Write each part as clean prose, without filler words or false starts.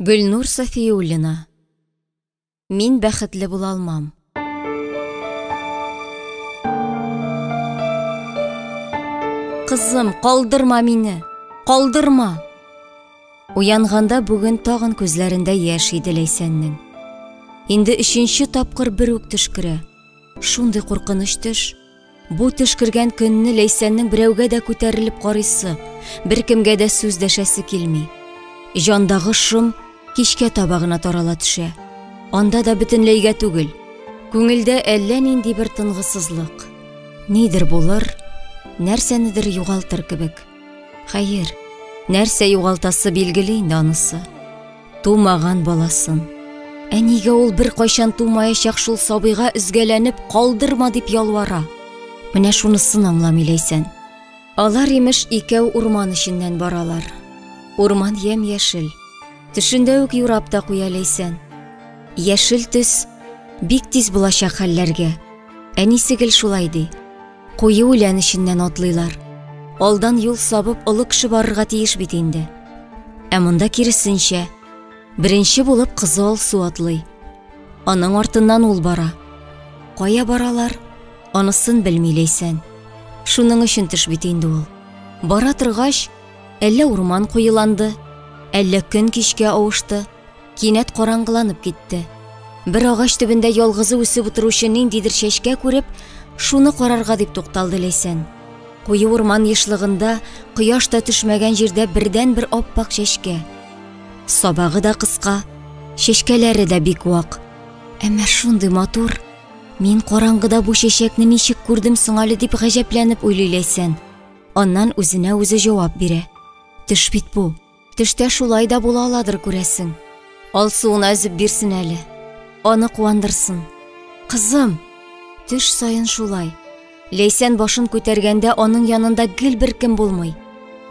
Гөлнур Сафиуллина. Мин бәхетле була алмам. Кызым, калдырма мине, калдырма. Уянганда бүген тагын күзләрендә яшь иде Ләйсәннең. Инде 3нче тапкыр бер үк төшкерә. Шундый куркыныч төш. Бу төшкергән көнне Ләйсәннең берәүгә дә күтәрелеп карыйсы, беркемгә дә сүз дәшәсе килми. Җандагы шом кичкә табагына тарала төшә. Анда да бөтенләйгә түгел. Күңелдә әллә нинди бер тынгысызлык. Нидер булыр, нәрсәнедер югалтыр кебек. Хәер, нәрсә югалтасы билгеле инде анысы. Тумаган баласын. Әнигә ул бер кайчан тумаячак шул сабыйга үзгәләнеп калдырма дип ялвара. Менә шунысын аңламый Ләйсән. Алар имеш икәү урман эченнән баралар. Урман ям-яшел. Төшендә үк юрап та куя Ләйсән. Яшел төс бик тиз булачак хәлләргә. Әнисе гел шулай ди. Куе үлән эченнән атлыйлар. Алдан юл сабып олы кеше барырга тиеш бит инде. Ә монда киресенчә. Беренче булып кызы Алсу атлый. Аның артыннан ул бара. Кая баралар? Анысын белми Ләйсән. Шуның өчен төш бит инде ул. Бара торгач, әллә урман куеланды, әллә көн кичкә авышты, кинәт караңгыланып китте. Бер агач төбендә ялгызы үсеп утыручы ниндидер чәчкә күреп, шуны карарга дип тукталды Ләйсән. Куе урман ешлыгында, кояш та төшмәгән җирдә бердән бер аппак чәчкә. Сабагы да кыска, чәчкәләре дә бик вак. Әмма шундый матур. Мин караңгыда бу чәчәкне ничек күрдем соң әле дип гаҗәпләнеп уйлый Ләйсән. Аннан үзенә үзе җавап бирә. Төш бит бу. Төштә шулай да була аладыр күрәсең. Алсуына өзеп бирсен әле. Аны куандырсын. Кызым, төш сайын шулай. Ләйсән башын күтәргәндә аның янында гел беркем булмый.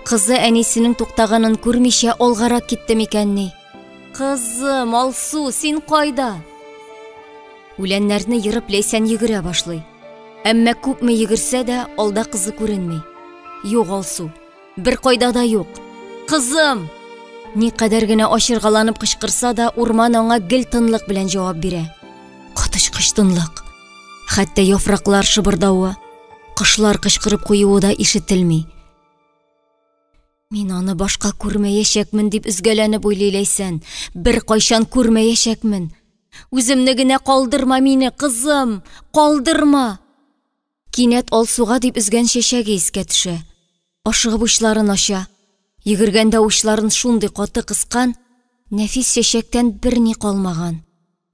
Кызы әнисенең туктаганын күрмичә алгарак китте микәнни? Кызым, Алсу, син кайда? Үләннәрне йырып Ләйсән йөгерә башлый. Әмма күпме йөгерсә дә алда кызы күренми. Юк, Алсу, бер кайда да юк. Кызым! Никадәр генә ачыргаланып кычкырса да, урман аңа гел тынлык белән җавап бирә. Катышкыч тынлык. Хәтта яфраклар шыбырдавы, кошлар кычкырып куюы да ишетелми. Мин аны башка күрмәячәкмен дип үзгәләнеп уйлый Ләйсән. Бер кайчан күрмәячәкмен. Үземне генә калдырма мине, кызым, калдырма. Кинәт Алсуга дип үзгән чәчәге искә төшә. Ашыгып учларын ача. Йөгергәндә учларын шундый каты кыскан, нәфис чәчәктән берни калмаган.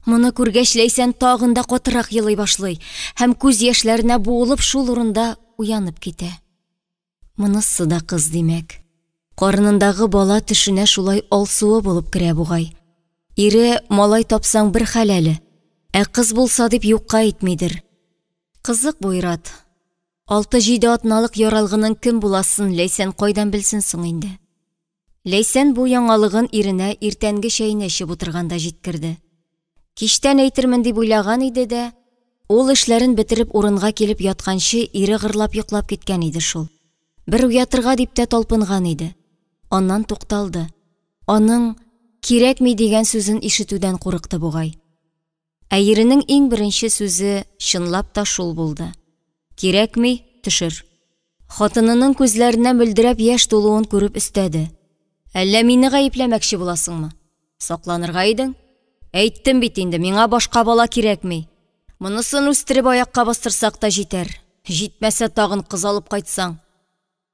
Моны күргәч Ләйсән тагын да катырак елый башлый һәм күз яшьләренә буылып шул урында уянып китә. Монысы да кыз димәк. Карынындагы бала төшенә шулай Алсуы булып керә бугай. Ире малай тапсаң бер хәләле, ә кыз булса дип юкка әйтмидер. Кызык бу ират. 6-7 атналык яралгының кем буласын Ләйсән кайдан белсен соң инде. Ләйсән бу яңалыгын иренә иртәнге чәйне эчеп утырганда җиткерде. Кичтән әйтермен дип уйлаган иде дә, ул эшләрен бетереп урынга килеп ятканчы ире гырлап йоклап киткән иде шул. Бер уятырга дип тә талпынган иде. Аннан тукталды. Аның кирәкми дигән сүзен ишетүдән курыкты бугай. Ә иренең иң беренче сүзе чынлап та шул булды. Кирәкми, төшер. Хатынының күзләренә мөлдерәп яшь тулуын күреп өстәде. Әллә мине гаепләмәкче буласыңмы? Сакланырга идең? Әйттем бит инде, миңа башка бала кирәкми. Монысын үстереп аякка бастырсак та җитәр. Җитмәсә тагын кыз алып кайтсаң.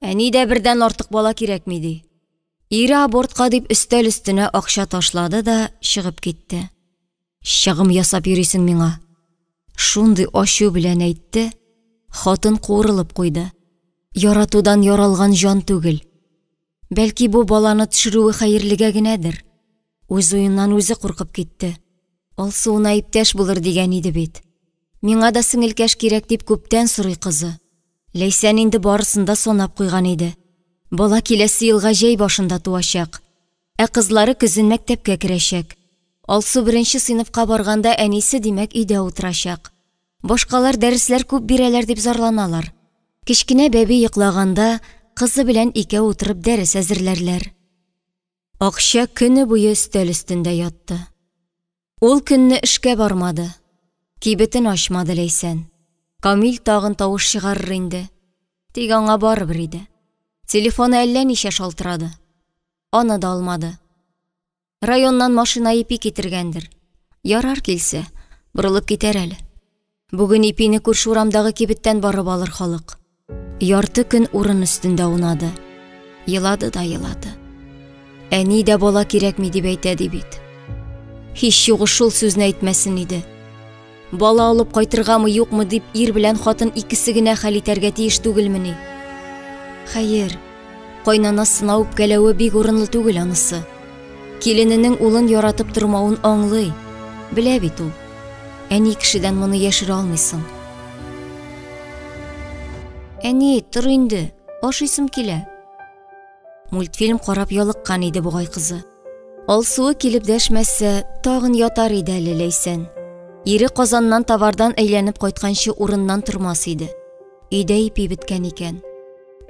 Әни дә бердән артык бала кирәкми ди. Ире абортка дип өстәл өстенә акча ташлады да чыгып китте. Чыгым ясап йөрисең миңа. Шундый ачу белән әйтте. Хатын куырылып куйды. Яратудан яралган жан түгел. Бәлки бу баланы төшерүе хәерлегә генәдер. Үз уеннан үзе куркып китте. Алсуына иптәш булыр дигән иде бит. Миңа да сеңелкәш кирәк дип күптән сорый кызы. Ләйсән инде барысында санап куйган иде. Бала киләсе елга җәй башында туачак. Ә кызлары көзен мәктәпкә керәчәк. Алсу беренче сыйныфка барганда әнисе димәк өйдә утырачак. Башкалар дәресләр күп бирәләр дип зарланалар. Кичкенә бәби йоклаганда кызы белән икәү утырып дәрес әзерләрләр. Акча көне буе өстәл өстендә ятты. Ул көнне эшкә бармады. Кибетен ачмады Ләйсән. Камил тагын тавыш чыгарыр инде. Тик аңа барыбер иде. Телефоны әллә ничә шалтырады. Аны да алмады. Районнан машина ипи китергәндер. Ярар килсә, борылып китәр әле. Бүген ипине күрше урамдагы кибеттән барып алыр халык. Ярты көн урын өстендә унады. Елады да елады. Әни дә бала кирәкми дип әйтәде бит. Һич югы шул сүзне әйтмәсен иде. Бала алып кайтыргамы юкмы дип ир белән хатын икесе генә хәл итәргә тиеш түгелмени? Хәер, кайнанасына үпкәләве бик урынлы түгел анысы. Килененең улын яратып тормавын аңлый. Белә бит ул. Әни кешедән моны яшерә алмыйсың. Әни, тор инде, ашыйсым килә. Мультфильм карап ялыккан иде бугай кызы. Алсуы килеп дәшмәсә, тагын ятар иде әле Ләйсән. Ире Казаннан тавардан әйләнеп кайтканчы урыннан тормас иде. Өйдә ипи беткән икән.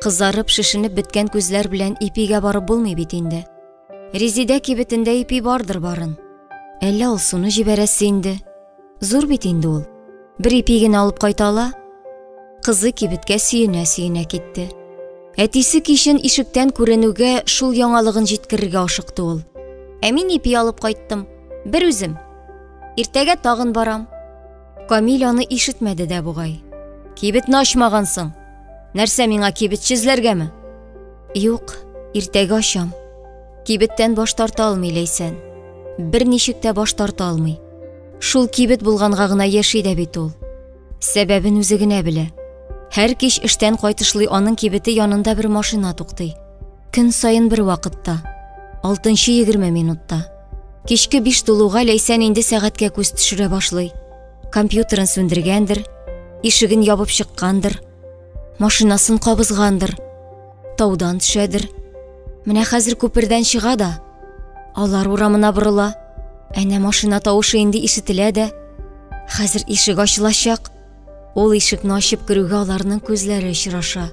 Кызарып, шешенеп беткән күзләр белән ипигә барып булмый бит инде. Резидә кибетендә ипи бардыр барын. Әллә ул суны җибәрәсе инде. Зур бит инде ул. Бер ипи генә алып кайтала. Кызы кибеткә сөенә китте. Әтисе кичен ишектән күренүгә шул яңалыгын җиткерергә ашыкты ул. Мин ипи алып кайттым. Бер үзем. Иртәгә тагын барам. Камил аны ишетмәде дә бугай. Кибетне ачмагансың. Нәрсә миңа кибет чизләргәме? Юк, иртәгә ачам. Кибеттән баш тарта алмый Ләйсән. Бер ничек тә баш тарта алмый. Шул кибет булганга гына яши дә бит ул. Сәбәбен үзе генә белә. Һәр кич эштән кайтышлый аның кибете янында бер машина туктый. Көн сайын бер вакытта. 6:20 минутта. Кичке 5 тулуга Ләйсән инде сәгатькә күз төшерә башлый. Компьютерын сүндергәндер, ишеген ябып чыккандыр, машинасын кабызгандыр, таудан төшәдер. Менә хәзер күпердән чыга да, алар урамына борыла. Әнә машина тавышы инде ишетелә дә. Хәзер ишек ачылачак. Ул ишекне ачып керүгә аларның күзләре очраша.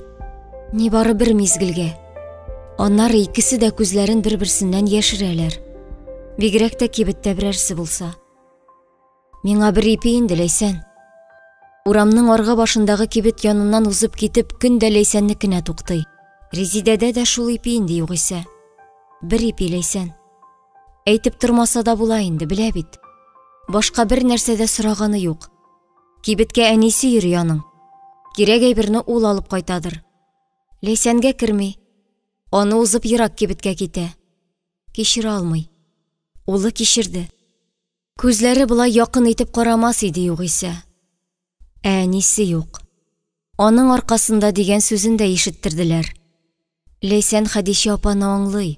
Нибары бер мизгелгә. Аннары икесе дә күзләрен бер-берсеннән яшерәләр. Бигрәк тә кибеттә берәрсе булса. Миңа бер ипи инде Ләйсән. Урамның арга башындагы кибет яныннан узып китеп, көн дә Ләйсәннекенә туктый. Резидәдә дә шул ипи инде югыйсә. Бер ипи Ләйсән. Әйтеп тормаса да була инде, белә бит. Башка бер нәрсә дә сораганы юк. Кибеткә әнисе йөри аның. Кирәк әйберне ул алып кайтадыр. Ләйсәнгә керми. Аны узып ерак кибеткә китә. Кичерә алмый. Улы кичерде. Күзләре булай якын итеп карамас иде югыйсә. Әнисе юк. Аның аркасында дигән сүзен дә ишеттерделәр. Ләйсән Хәдичә апаны аңлый.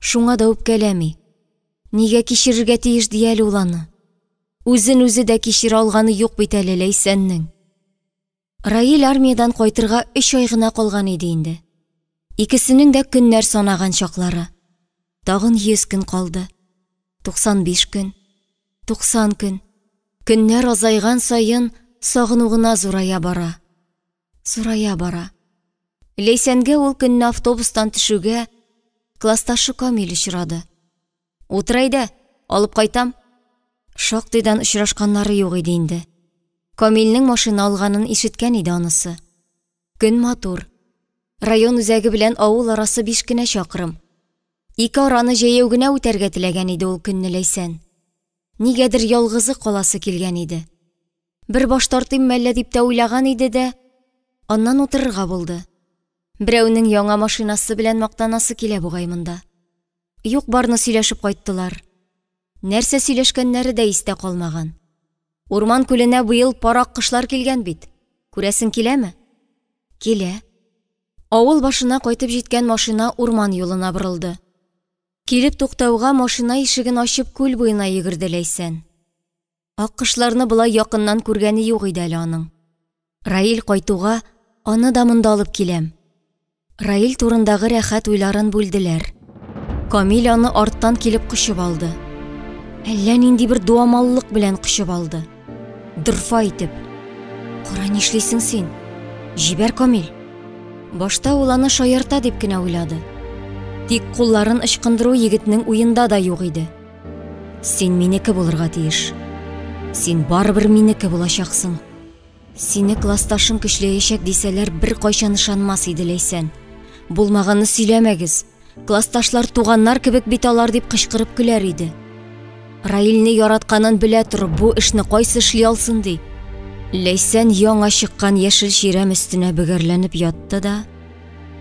Шуңа да үпкәләми. Нигә кичерергә тиеш ди әле ул аны? Үзен үзе дә кичерә алганы юк бит әле Ләйсәннең. Раил армиядан кайтырга 3 ай гына калган иде инде. Икесенең дә көннәр санаган чаклары. Тагын 100 көн калды. 95 көн. 90 көн. Көннәр азайган сайын сагынуына зурая бара. Зурая бара. Ләйсәнгә ул көнне автобустан төшүгә классташы Камил очрады. Утрайда, алып кайтам. Шактыйдан очрашканнары юк иде инде. Камилнең машина алганын ишеткән иде анысы. Көн матур. Район үзәге белән авыл арасы 5 кенә чакрым. Ике араны җәяү генә үтәргә теләгән иде ул көнне Ләйсән. Нигәдер ялгызы каласы килгән иде. Бер баш тартыйм мәллә дип тә уйлаган иде дә, аннан утырырга булды. Берәүнең яңа машинасы белән мактанасы килә бугай монда. Юк, барны сөйләшеп кайттылар. Нәрсә сөйләшкәннәре дә истә калмаган. Урман күленә быел парак кышлар килгән бит. Күрәсең киләме? Килә. Авыл башына кайтып җиткән машина урман юлына борылды. Килеп туктауга машина ишеген ачып күл буена йөгерде Ләйсән. Ак кышларны булай якыннан күргәне юк иде әле аның. Раил кайтуга аны да монда алып киләм. Раил турындагы рәхәт уйларын бүлделәр. Камил аны арттан килеп кочып алды. Әллә нинди бер дуамаллык белән кочып алды. Дырфа итеп. Кара, нишлисең син? Җибәр, Камил. Башта ул аны шаярта дип кенә уйлады. Тик кулларын ычкындыруу егетнең уенда да юк иде. Сен минеке булырга тиеш. Сен барыбер минеке булачаксың. Сине классташың көчләячәк дисәләр бер кайчан ышанмас иде Ләйсән. Булмаганны сөйләмәгез. Классташлар туганнар кебек бит алар дип кычкырып көләр иде. Раилне яратканын белә торып, бу эшне кайсы эшли алсын ди. Ләйсән яңа чыккан яшел чирәм өстенә бөгәрләнеп ятты да,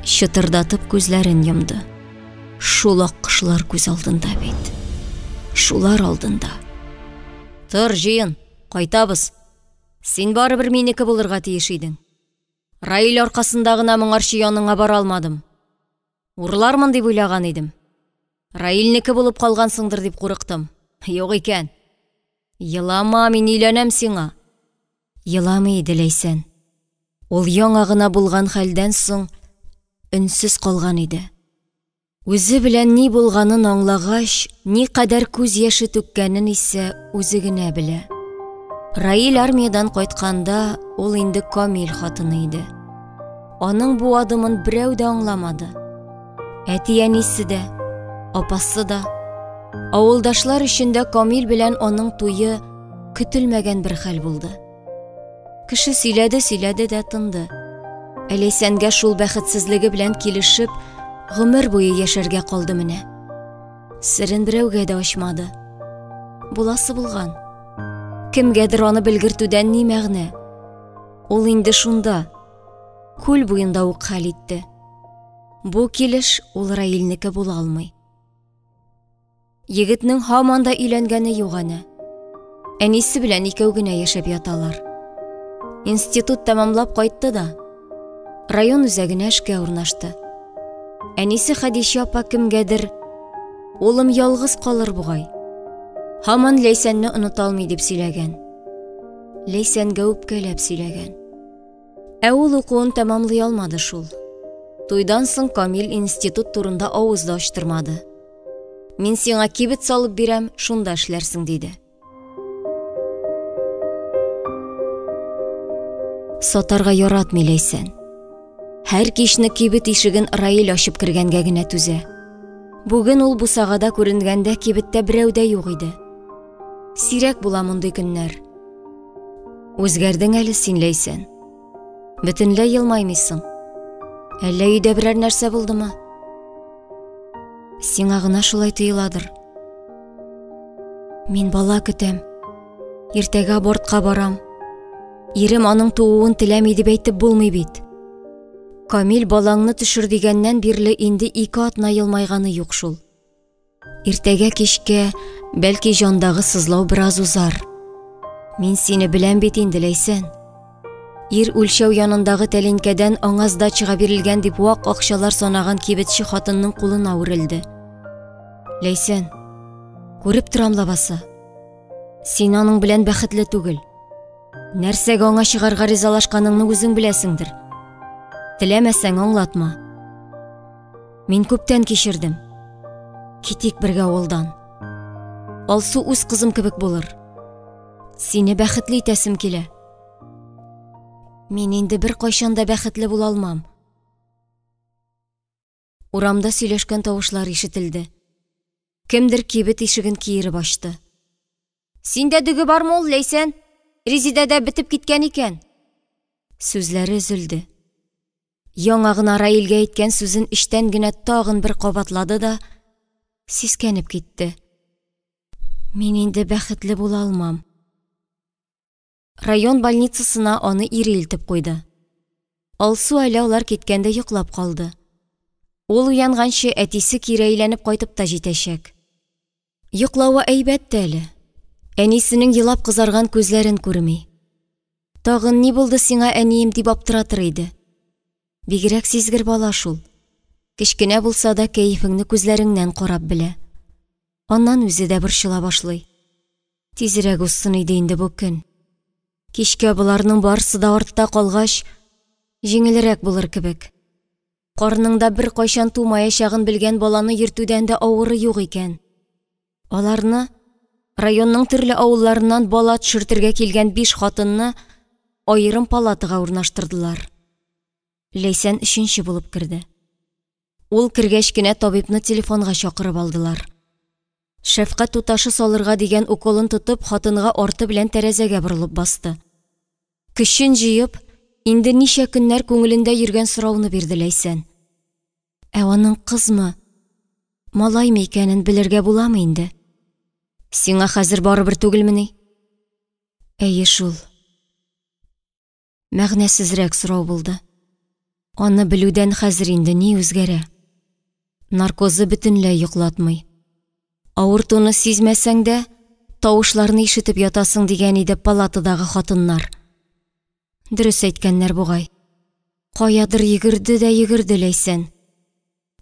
чытырдатып күзләрен йомды. Шул ак кышлар күз алдында бит. Шулар алдында. Тор, җыен, кайтабыз. Син барыбер минеке булырга тиеш идең. Раил аркасында гына моңарчы яныңа бара алмадым. Урлармын дип уйлаган идем. Раилнеке булып калгансыңдыр дип курыктым. Юк икән. Елама, мин өйләнәм сиңа. Еламый иде Ләйсән. Ул яңа гына булган хәлдән соң өнсез калган иде. Үзе белән ни булганын аңлагач, ни кадәр күз яше түккәнен исә үзе генә белә. Раил армиядан кайтканда, ул инде Камил хатыны иде. Аның бу адымын берәү дә аңламады. Әти-әнисе дә, апасы да. Авылдашлар өчен дә Камил белән аның туйы көтелмәгән бер хәл булды. Кеше сөйләде дә тынды. Ләйсәнгә шул бәхетсезлеге белән килешеп, гомер буе яшәргә калды менә. Сирен берәүгә дә ачмады. Буласы булган. Кемгәдер аны белгертүдән ни мәгънә? Ул инде шунда, күл буенда ук хәл итте. Бу килеш ул Раилнеке була алмый. Егетнең һаман да өйләнгәне юк аны. Әнисе белән икәү генә яшәп яталар. Институт тәмамлап кайтты да, район үзәгенә эшкә урнашты. Әнисе Хәдичә апа кемгәдер, улым ялгыз калыр бугай. Һаман Ләйсәнне оныта алмый дип сөйләгән. Ләйсәнгә үпкәләп сөйләгән. Ә ул укуын тәмамлый алмады шул. Туйдан соң Камил институт турында авыз да ачтырмады. Мин сиңа кибет салып бирәм, шунда эшләрсең диде. Сатарга яратмый Ләйсән. Һәр кичне кибет ишеген Раил ачып кергәнгә генә түзә. Бүген ул бусагада күренгәндә кибеттә берәү дә юк иде. Сирәк була мондый көннәр. Үзгәрдең әле син Ләйсән. Бөтенләй елмаймыйсың. Әллә өйдә берәр нәрсә булдымы? Сиңа гына шулай тыйыладыр. Мин бала көтәм. Иртәгә абортка барам. Ирем аның тууын теләми дип әйтеп булмый бит. Камил балаңны төшер дигәннән бирле инде 2 атна елмайганы юк шул. Иртәгә кичкә, бәлки җандагы сызлау бераз узар. Мин сине беләм бит инде Ләйсән. Ир үлчәү янындагы тәлинкәдән аңа сдачага бирелгән дип вак акчалар санаган кибетче хатынның кулына үрелде. Ләйсән, күреп торам лабасы. Син аның белән бәхетле түгел. Нәрсәгә аңа чыгарга ризалашканыңны үзең беләсеңдер. Теләмәсәң аңлатма. Мин күптән кичердем. Китик бергә авылдан. Алсу үз кызым кебек булыр. Сине бәхетле итәсем килә. Мин инде бер кайчан да бәхетле була алмам. Урамда сөйләшкән тавышлар ишетелде. Кемдер кибет ишеген киереп ачты. Синдә дүге бармы ул, Ләйсән? Резидә дә битеп киткән икән. Сүзләре өзелде. Яңа гына Раилгә әйткән сүзен иштән генә тагын бер кабатлады да сискәнеп китте. Мин инде бәхетле була алмам. Район больницасына аны ире илтеп куйды. Алсу әле алар киткәндә йоклап калды. Ул уянганчы әтисе кире әйләнеп кайтып та җитәчәк. Йоклавы әйбәт әле. Әнисенең елап кызарган күзләрен күрми. Тагын ни булды сиңа әнием дип аптыратыр иде. Бигрәк сизгер бала шул. Кечкенә булса да кәефеңне күзләреңнән карап белә. Аннан үзе дә борчыла башлый. Тизрәк узсын иде инде бу көн. Кичкә буларның барысы да артта калгач, җиңелрәк булыр кебек. Карныңда бер кайчан тумаячагын белгән баланы йөртүдән дә авыры юк икән. Аларны районның төрле авылларыннан бала төшертергә килгән 5 хатынны аерым палатага урнаштырдылар. Ләйсән 3нче булып керде. Ул кергәч кенә табибны телефонга чакырып алдылар. Шәфкать туташы салырга дигән уколын тотып, хатынга арты белән тәрәзәгә борылып басты. Көчен җыеп, инде ничә көннәр күңелендә йөргән сорауны бирде Ләйсән. Аның кызмы, малаймы икәнен белергә буламы инде? Сиңа хәзер барыбер түгелмени? Әйе шул. Мәгънәсезрәк сорау булды. Аны белүдән хәзер инде ни үзгәрә? Наркозы бөтенләй йоклатмый. Авыртуны сизмәсәң дә, тавышларны ишетеп ятасың дигән иде палатадагы хатыннар. Дөрес әйткәннәр бугай. Каядыр йөгерде дә йөгерде Ләйсән.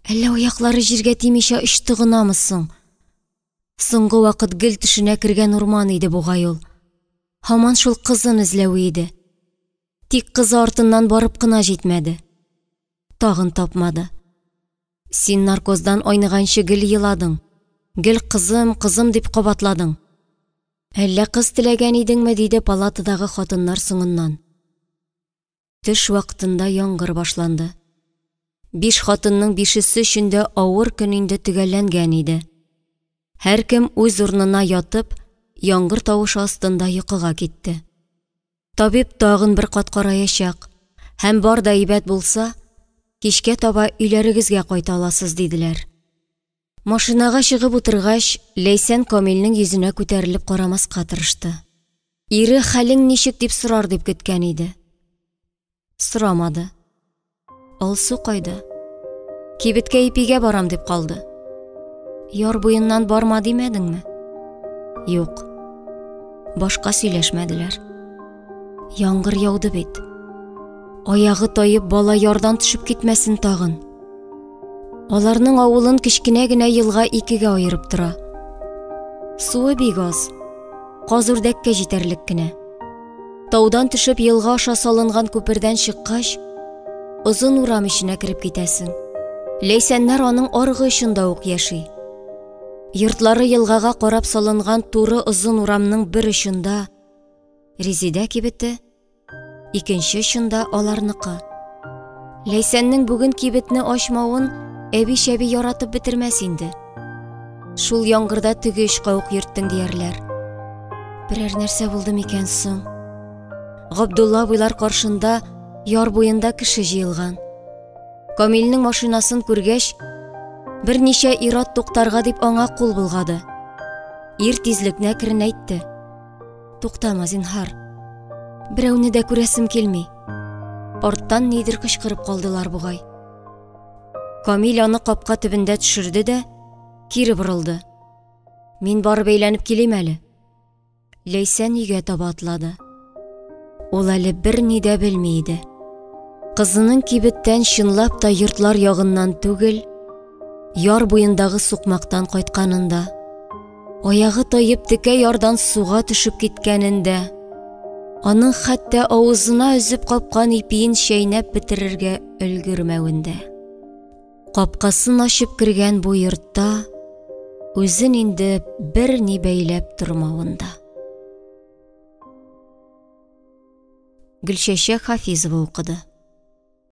Әллә аяклары җиргә тимичә очты гынамы соң? Соңгы вакыт гел төшенә кергән урман иде бугай ул. Һаман шул кызын эзләү иде. Тик кызы артыннан барып кына җитмәде. Тагын тапмады. Син наркоздан айныганчы гел йыладың. Гел кызым, кызым дип кабатладың. Әллә кыз теләгән идеңме диде палатадагы хатыннар соңыннан. Төш вакытында яңгыр башланды. 5 хатынның 5-се өчен дә авыр көн инде төгәлләнгән иде. Һәркем үз урынына ятып, яңгыр тавышы астында йокыга китте. Табиб тагын бер кат караячак, һәм бар да әйбәт булса, кичкә таба өйләрегезгә кайта аласыз диделәр. Машинага чыгып утыргач, Ләйсән Камилнең йөзенә күтәрелеп карамаска тырышты. Ире хәлең ничек дип сорар дип көткән иде. Сорамады. Алсу кайда? Кибеткә ипигә барам дип калды. Яр буеннан барма димәдеңме? Юк. Башка сөйләшмәделәр. Яңгыр яуды бит. Аягы тайып бала ярдан төшеп китмәсен тагын. Аларның авылын кичкенә генә елга 2гә аерып тора. Суы бик аз. Казүрдәккә җитәрлек кенә. Таудан төшеп елга аша салынган күпердән чыккач, озын урам эченә кереп китәсең. Ләйсәннәр аның аргы очында ук яши. Йортлары елгага карап салынган туры озын урамның бер очында Резидә кибете, икенче очында аларныкы. Ләйсәннең бүген кибетне ачмавын әби-шәби яратып бетермәс инде. Шул яңгырда теге эшкә ук йөрттең диярләр. Берәр нәрсә булды микән соң? Габдулла буйлар каршында яр буенда кеше җыелган. Камилнең машинасын күргәч, берничә ир-ат туктарга дип аңа кул булгады. Ир тизлекне әкренәйтте. Туктама, зинһар. Берәүне дә күрәсем килми. Арттан нидер кычкырып калдылар бугай. Камил аны капка төбендә төшерде дә кире борылды. Мин барып әйләнеп килим әле. Ләйсән өйгә таба атлады. Ул әле бер ни дә белми иде. Кызының кибеттән чынлап та йортлар ягыннан түгел, яр буендагы сукмактан кайтканында, аягы тайып текә ярдан суга төшеп киткәнендә, аның хәтта авызына өзеп капкан ипиен чәйнәп бетерергә өлгермәвендә. Капкасын ачып кергән бу йортта үзен инде бер ни бәйләп тормавында. Гөлчәчәк Хафизова укыды.